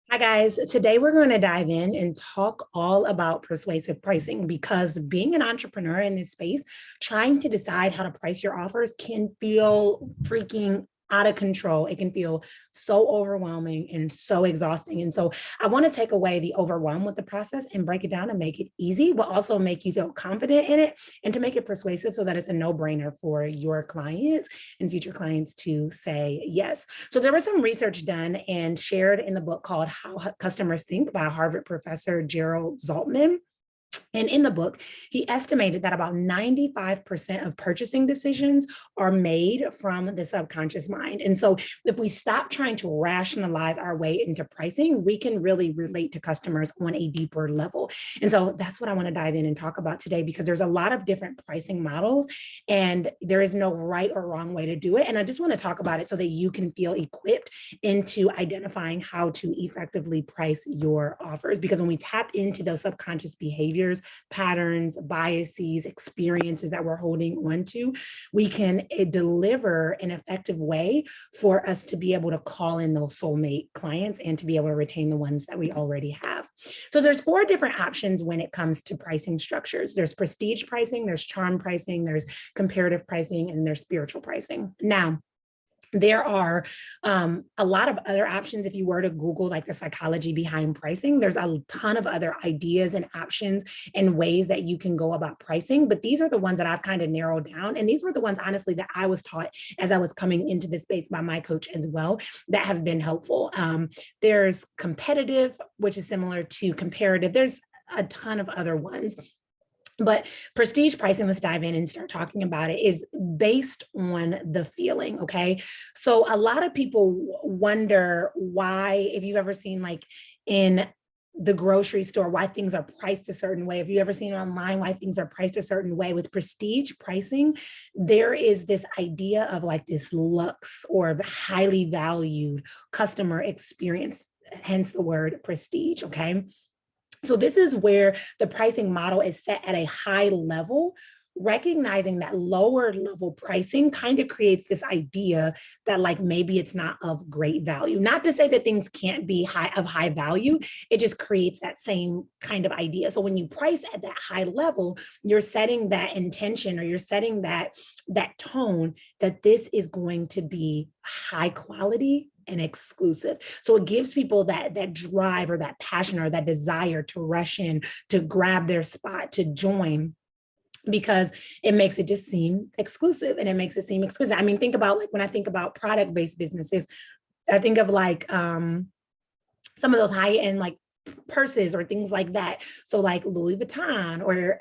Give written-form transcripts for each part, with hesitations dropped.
Hi guys, today we're going to dive in and talk all about persuasive pricing because being an entrepreneur in this space, trying to decide how to price your offers can feel freaking out of control. It can feel so overwhelming and so exhausting. And so I want to take away the overwhelm with the process and break it down and make it easy, but also make you feel confident in it and to make it persuasive so that it's a no-brainer for your clients and future clients to say yes. So there was some research done and shared in the book called How Customers Think by Harvard professor Gerald Zaltman. And in the book, he estimated that about 95% of purchasing decisions are made from the subconscious mind. And so if we stop trying to rationalize our way into pricing, we can really relate to customers on a deeper level. And so that's what I want to dive in and talk about today, because there's a lot of different pricing models and there is no right or wrong way to do it. And I just want to talk about it so that you can feel equipped into identifying how to effectively price your offers. Because when we tap into those subconscious behaviors, patterns, biases, experiences that we're holding on to, we can deliver an effective way for us to be able to call in those soulmate clients and to be able to retain the ones that we already have. So there's 4 different options when it comes to pricing structures. There's prestige pricing, there's charm pricing, there's comparative pricing, and there's spiritual pricing. Now, there are a lot of other options. If you were to Google like the psychology behind pricing, there's a ton of other ideas and options and ways that you can go about pricing. But these are the ones that I've kind of narrowed down. And these were the ones, honestly, that I was taught as I was coming into this space by my coach as well, that have been helpful. There's competitive, which is similar to comparative. There's a ton of other ones. But prestige pricing, let's dive in and start talking about it, is based on the feeling, okay? So a lot of people wonder why, if you've ever seen like in the grocery store, why things are priced a certain way. If you ever seen online why things are priced a certain way, with prestige pricing, there is this idea of like this luxe or the highly valued customer experience, hence the word prestige, okay? So this is where the pricing model is set at a high level, recognizing that lower level pricing kind of creates this idea that like maybe it's not of great value. Not to say that things can't be high value, it just creates that same kind of idea. So when you price at that high level, you're setting that intention, or you're setting that tone that this is going to be high quality and exclusive. So it gives people that drive or that passion or that desire to rush in, to grab their spot, to join, because it makes it just seem exclusive and it makes it seem exquisite. I mean, think about like when I think about product-based businesses, I think of like some of those high-end like purses or things like that. So like Louis Vuitton or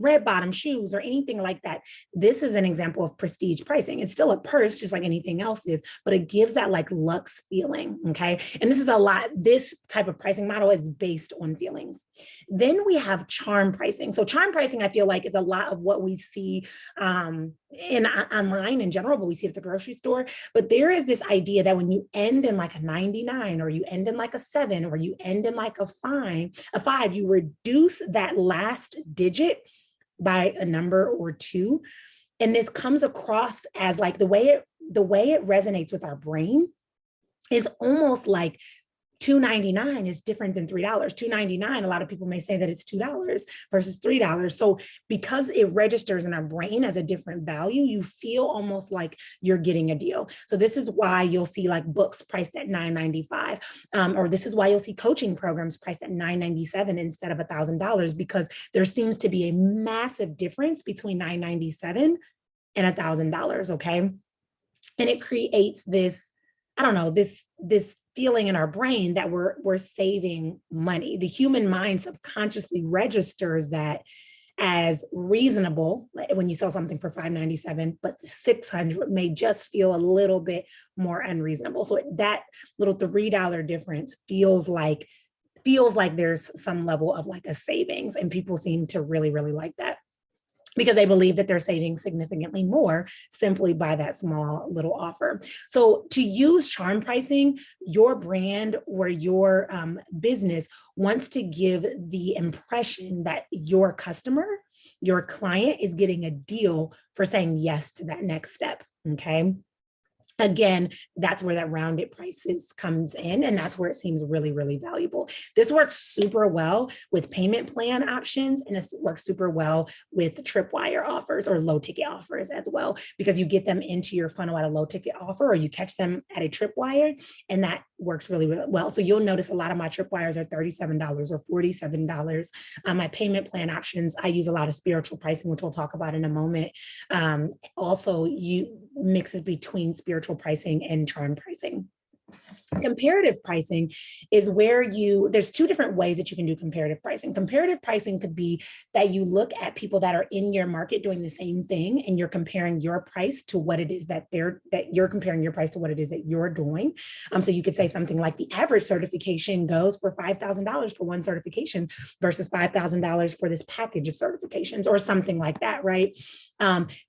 red bottom shoes or anything like that. This is an example of prestige pricing. It's still a purse, just like anything else is, but it gives that like luxe feeling, okay? And this type of pricing model is based on feelings. Then we have charm pricing. So charm pricing, I feel like, is a lot of what we see in online in general, but we see it at the grocery store. But there is this idea that when you end in like a 99, or you end in like a 7, or you end in like a 5, you reduce that last digit by a number or 2. And this comes across as like the way it resonates with our brain is almost like $2.99 is different than $3. $2.99, a lot of people may say that it's $2 versus $3. So because it registers in our brain as a different value, you feel almost like you're getting a deal. So this is why you'll see like books priced at $9.95, or this is why you'll see coaching programs priced at $9.97 instead of $1,000, because there seems to be a massive difference between $9.97 and $1,000, okay? And it creates this, I don't know, this feeling in our brain that we're saving money. The human mind subconsciously registers that as reasonable when you sell something for $5.97, but $600 may just feel a little bit more unreasonable. So that little $3 difference feels like there's some level of like a savings, and people seem to really, really like that, because they believe that they're saving significantly more simply by that small little offer. So to use charm pricing, your brand or your business wants to give the impression that your customer, your client, is getting a deal for saying yes to that next step, okay? Again, that's where that rounded prices comes in, and that's where it seems really, really valuable. This works super well with payment plan options, and it works super well with tripwire offers or low ticket offers as well, because you get them into your funnel at a low ticket offer, or you catch them at a tripwire, and that works really, really well. So you'll notice a lot of my tripwires are $37 or $47. My payment plan options, I use a lot of spiritual pricing, which we'll talk about in a moment. Also, you mixes between spiritual pricing and charm pricing. Comparative pricing is where there's two different ways that you can do comparative pricing. Comparative pricing could be that you look at people that are in your market doing the same thing, and you're comparing your price to what it is that you're comparing your price to what it is that you're doing. So you could say something like the average certification goes for $5,000 for one certification versus $5,000 for this package of certifications, or something like that, right?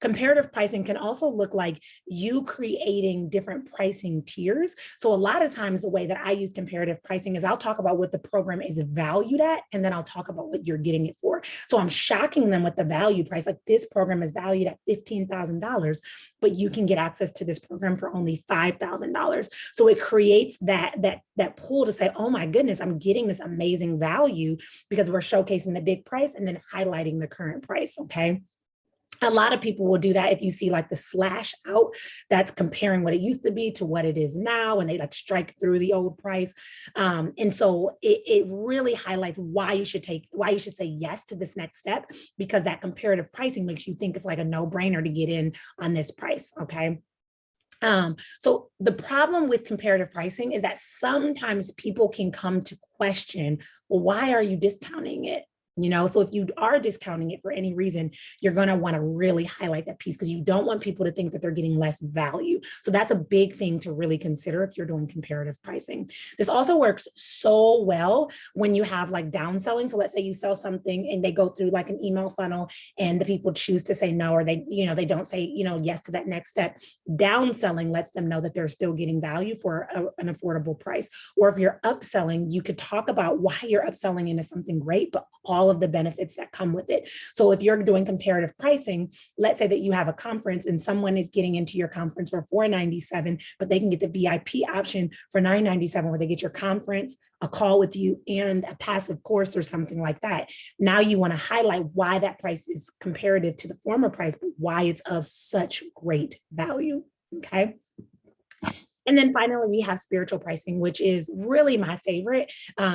Comparative pricing can also look like you creating different pricing tiers. So a lot of times the way that I use comparative pricing is I'll talk about what the program is valued at, and then I'll talk about what you're getting it for. So I'm shocking them with the value price. Like, this program is valued at $15,000, but you can get access to this program for only $5,000. So it creates that pull to say, oh my goodness, I'm getting this amazing value because we're showcasing the big price and then highlighting the current price, okay? A lot of people will do that. If you see like the slash out, that's comparing what it used to be to what it is now, and they like strike through the old price. And so it really highlights why you should say yes to this next step, because that comparative pricing makes you think it's like a no-brainer to get in on this price, okay? So the problem with comparative pricing is that sometimes people can come to question, well, why are you discounting it? So if you are discounting it for any reason, you're going to want to really highlight that piece, because you don't want people to think that they're getting less value. So that's a big thing to really consider if you're doing comparative pricing. This also works so well when you have like downselling. So let's say you sell something and they go through like an email funnel, and the people choose to say no, or they don't say, yes to that next step. Downselling lets them know that they're still getting value for an affordable price. Or if you're upselling, you could talk about why you're upselling into something great, but all of the benefits that come with it. So if you're doing comparative pricing, let's say that you have a conference and someone is getting into your conference for $497, but they can get the VIP option for $997, where they get your conference, a call with you, and a passive course or something like that. Now you want to highlight why that price is comparative to the former price, but why it's of such great value, okay? And then finally, we have spiritual pricing, which is really my favorite.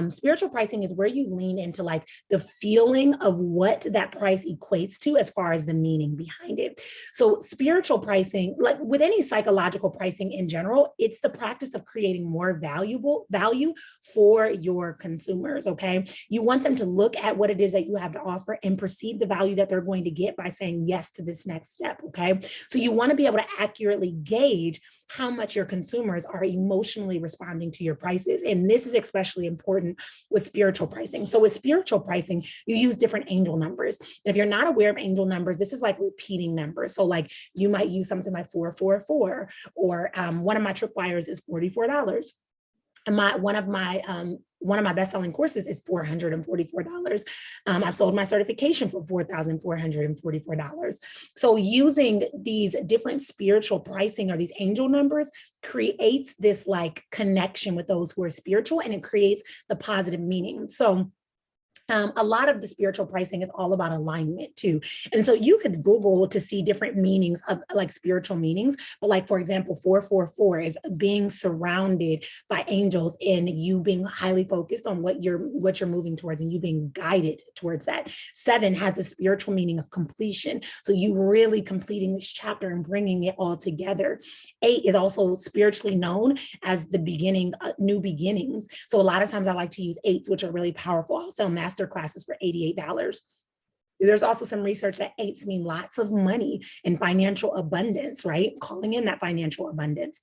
Spiritual pricing is where you lean into like the feeling of what that price equates to as far as the meaning behind it. So spiritual pricing, like with any psychological pricing in general, it's the practice of creating more value for your consumers, okay? You want them to look at what it is that you have to offer and perceive the value that they're going to get by saying yes to this next step, okay? So you want to be able to accurately gauge how much your consumers are emotionally responding to your prices. And this is especially important with spiritual pricing. So with spiritual pricing, you use different angel numbers. If you're not aware of angel numbers, this is like repeating numbers. So like you might use something like 444, or one of my tripwires is $44. One of my best-selling courses is $444. I've sold my certification for $4,444. So using these different spiritual pricing or these angel numbers creates this like connection with those who are spiritual, and it creates the positive meaning. So a lot of the spiritual pricing is all about alignment too. And so you could Google to see different meanings of like spiritual meanings. But like, for example, 444 is being surrounded by angels and you being highly focused on what you're moving towards and you being guided towards that. 7 has the spiritual meaning of completion. So you really completing this chapter and bringing it all together. 8 is also spiritually known as the beginning, new beginnings. So a lot of times I like to use 8s, which are really powerful. I'll sell master classes for $88. There's also some research that 8s mean lots of money and financial abundance, right? Calling in that financial abundance.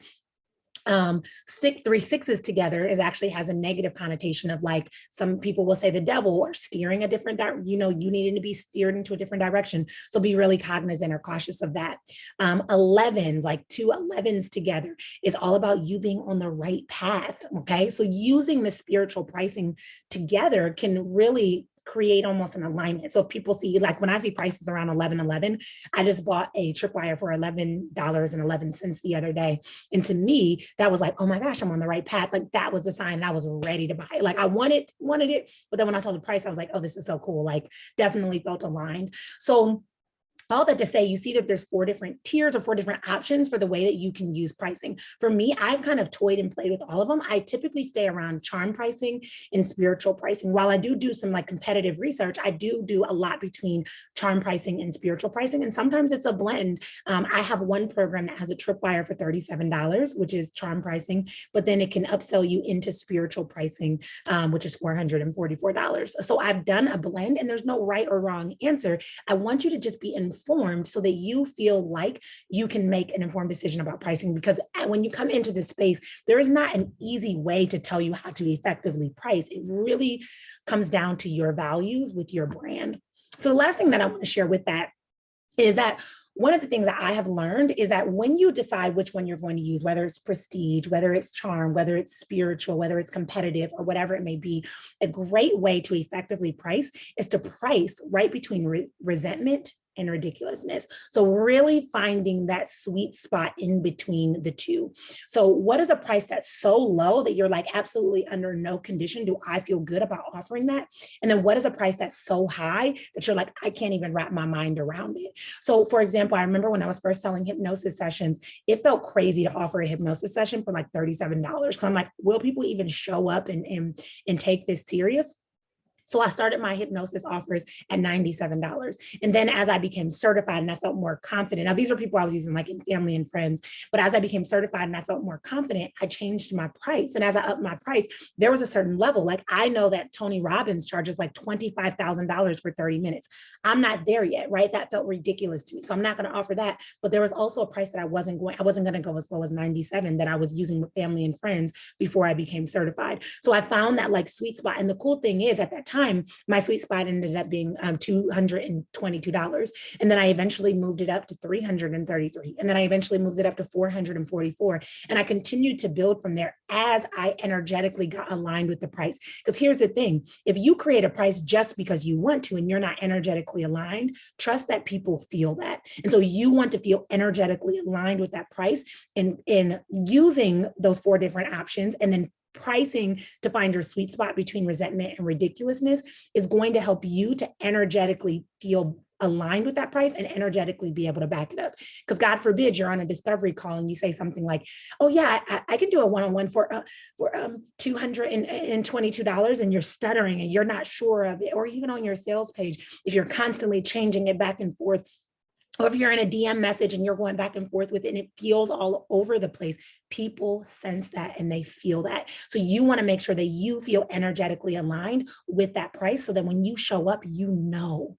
3 6s together is actually has a negative connotation of like, some people will say the devil or steering a different, you needing to be steered into a different direction. So be really cognizant or cautious of that. 11, like 2 11s together is all about you being on the right path. Okay. So using the spiritual pricing together can really create almost an alignment. So if people see, like when I see prices around 11.11, I just bought a tripwire for $11.11 the other day. And to me, that was like, oh my gosh, I'm on the right path. Like that was a sign I was ready to buy. Like I wanted it, but then when I saw the price, I was like, oh, this is so cool. Like definitely felt aligned. So all that to say, you see that there's 4 different tiers or 4 different options for the way that you can use pricing. For me, I've kind of toyed and played with all of them. I typically stay around charm pricing and spiritual pricing. While I do some like competitive research, I do a lot between charm pricing and spiritual pricing. And sometimes it's a blend. I have one program that has a tripwire for $37, which is charm pricing, but then it can upsell you into spiritual pricing, which is $444. So I've done a blend, and there's no right or wrong answer. I want you to just be informed so that you feel like you can make an informed decision about pricing, because when you come into this space, there is not an easy way to tell you how to effectively price. It really comes down to your values with your brand. So the last thing that I want to share with that is that one of the things that I have learned is that when you decide which one you're going to use, whether it's prestige, whether it's charm, whether it's spiritual, whether it's competitive, or whatever it may be, a great way to effectively price is to price right between resentment and ridiculousness. So really finding that sweet spot in between the two. So what is a price that's so low that you're like, absolutely under no condition do I feel good about offering that? And then what is a price that's so high that you're like, I can't even wrap my mind around it? So for example, I remember when I was first selling hypnosis sessions, it felt crazy to offer a hypnosis session for like $37. So I'm like, will people even show up and take this serious? So I started my hypnosis offers at $97. And then as I became certified and I felt more confident, now these are people I was using like in family and friends, but as I became certified and I felt more confident, I changed my price. And as I upped my price, there was a certain level. Like I know that Tony Robbins charges like $25,000 for 30 minutes. I'm not there yet, right? That felt ridiculous to me. So I'm not going to offer that. But there was also a price that I wasn't going to go as low as 97 that I was using with family and friends before I became certified. So I found that like sweet spot. And the cool thing is at that time, my sweet spot ended up being $222. And then I eventually moved it up to $333. And then I eventually moved it up to $444. And I continued to build from there as I energetically got aligned with the price. Because here's the thing, if you create a price just because you want to, and you're not energetically aligned, trust that people feel that. And so you want to feel energetically aligned with that price in using those 4 different options, and then pricing to find your sweet spot between resentment and ridiculousness is going to help you to energetically feel aligned with that price and energetically be able to back it up. Because God forbid you're on a discovery call and you say something like, oh yeah, I can do a one-on-one for $222, and you're stuttering and you're not sure of it. Or even on your sales page, if you're constantly changing it back and forth, or if you're in a DM message and you're going back and forth with it and it feels all over the place, people sense that and they feel that. So you want to make sure that you feel energetically aligned with that price, so that when you show up, you know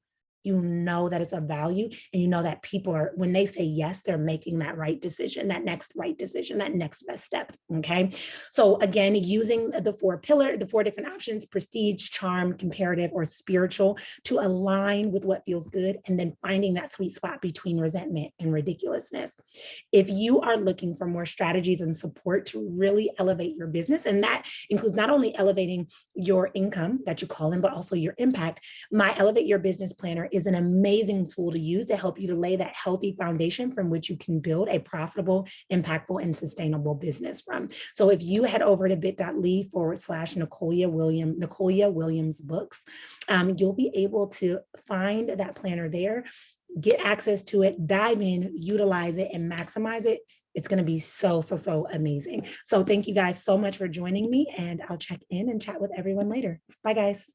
that it's of value, and you know that people are, when they say yes, they're making that right decision, that next right decision, that next best step. Okay. So again, using the 4 different options, prestige, charm, comparative, or spiritual, to align with what feels good, and then finding that sweet spot between resentment and ridiculousness. If you are looking for more strategies and support to really elevate your business, and that includes not only elevating your income that you call in, but also your impact, my Elevate Your Business Planner is an amazing tool to use to help you to lay that healthy foundation from which you can build a profitable, impactful, and sustainable business from. So if you head over to bit.ly/Nicolia Williams books, you'll be able to find that planner there, get access to it, dive in, utilize it, and maximize it. It's going to be so amazing. So thank you guys so much for joining me, and I'll check in and chat with everyone later. Bye, guys.